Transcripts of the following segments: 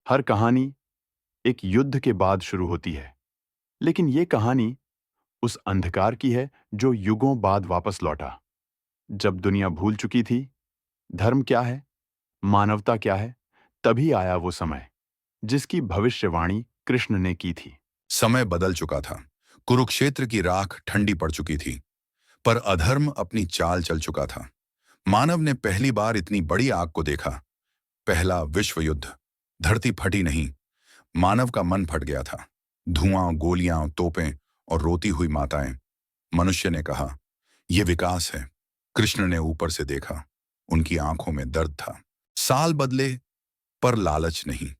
हर कहानी एक युद्ध के बाद शुरू होती है, लेकिन ये कहानी उस अंधकार की है जो युगों बाद वापस लौटा। जब दुनिया भूल चुकी थी, धर्म क्या है, मानवता क्या है, तभी आया वो समय, जिसकी भविष्यवाणी कृष्ण ने की थी। समय बदल चुका था। कुरुक्षेत्र की राख ठंडी पड़ चुकी थी, पर अधर्म अपनी चाल चल चुका था। मानव ने पहली बार इतनी बड़ी आग को देखा। पहला विश्व युद्ध। धरती फटी नहीं, मानव का मन फट गया था। धुआं, गोलियां, तोपें और रोती हुई माताएं। मनुष्य ने कहा, यह विकास है। कृष्ण ने ऊपर से देखा। उनकी आंखों में दर्द था। साल बदले, पर लालच नहीं।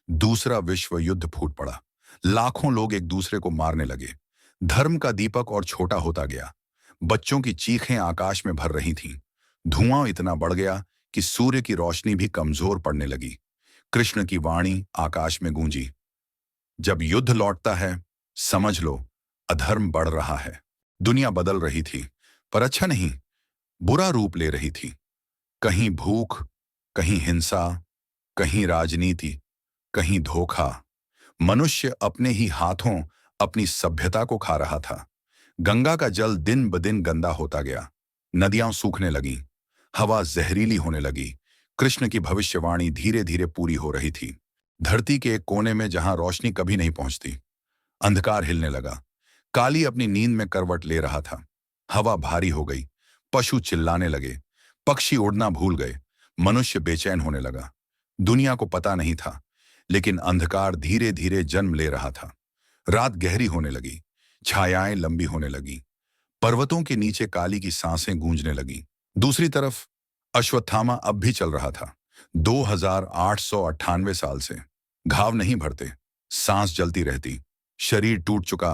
दूसरा विश्व युद्ध फूट पड़ा। लाखों लोग एक दूसरे को मारने लगे। धर्म का दीपक और छोटा होता गया। बच्चों की चीखें आकाश में भर रही थीं। धुआं इतना बढ़ गया कि सूर्य की रोशनी भी कमजोर पड़ने लगी। कृष्ण की वाणी आकाश में गूंजी, जब युद्ध लौटता है, समझ लो अधर्म बढ़ रहा है। दुनिया बदल रही थी, पर अच्छा नहीं, बुरा रूप ले रही थी। कहीं भूख, कहीं हिंसा, कहीं राजनीति, कहीं धोखा। मनुष्य अपने ही हाथों अपनी सभ्यता को खा रहा था। गंगा का जल दिन ब दिन गंदा होता गया। नदियां सूखने लगीं, हवा जहरीली होने लगी। कृष्ण की भविष्यवाणी धीरे धीरे पूरी हो रही थी। धरती के एक कोने में जहां रोशनी कभी नहीं पहुंचती, अंधकार हिलने लगा। काली अपनी नींद में करवट ले रहा था। हवा भारी हो गई, पशु चिल्लाने लगे, पक्षी उड़ना भूल गए, मनुष्य बेचैन होने लगा। दुनिया को पता नहीं था, लेकिन अंधकार धीरे धीरे जन्म ले रहा था। रात गहरी होने लगी, छायाएं लंबी होने लगी। पर्वतों के नीचे काली की सांसें गूंजने लगीं। दूसरी तरफ अश्वत्थामा अब भी चल रहा था। 2898 साल से घाव नहीं भरते, सांस जलती रहती। शरीर टूट चुका,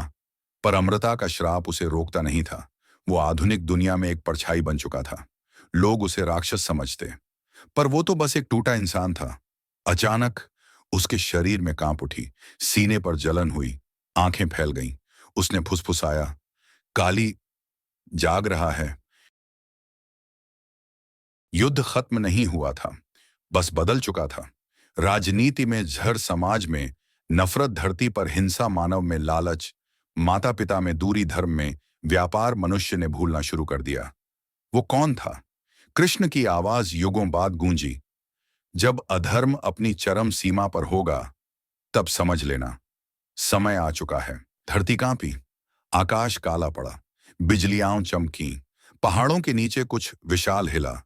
पर अमृता का श्राप उसे रोकता नहीं था। वो आधुनिक दुनिया में एक परछाई बन चुका था। लोग उसे राक्षस समझते, पर वो तो बस एक टूटा इंसान था। अचानक उसके शरीर में कांप उठी, सीने पर जलन हुई, आंखें फैल गईं। उसने फुसफुसाया, काली जाग रहा है। युद्ध खत्म नहीं हुआ था, बस बदल चुका था। राजनीति में जहर, समाज में नफरत, धरती पर हिंसा, मानव में लालच, माता पिता में दूरी, धर्म में व्यापार। मनुष्य ने भूलना शुरू कर दिया वो कौन था। कृष्ण की आवाज युगों बाद गूंजी, जब अधर्म अपनी चरम सीमा पर होगा, तब समझ लेना समय आ चुका है। धरती कांपी, आकाश काला पड़ा, बिजलियां चमकी, पहाड़ों के नीचे कुछ विशाल हिला।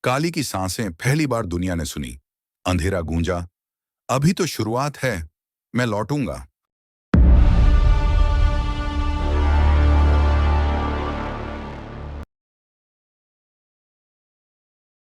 काली की सांसें पहली बार दुनिया ने सुनी। अंधेरा गूंजा, अभी तो शुरुआत है, मैं लौटूंगा।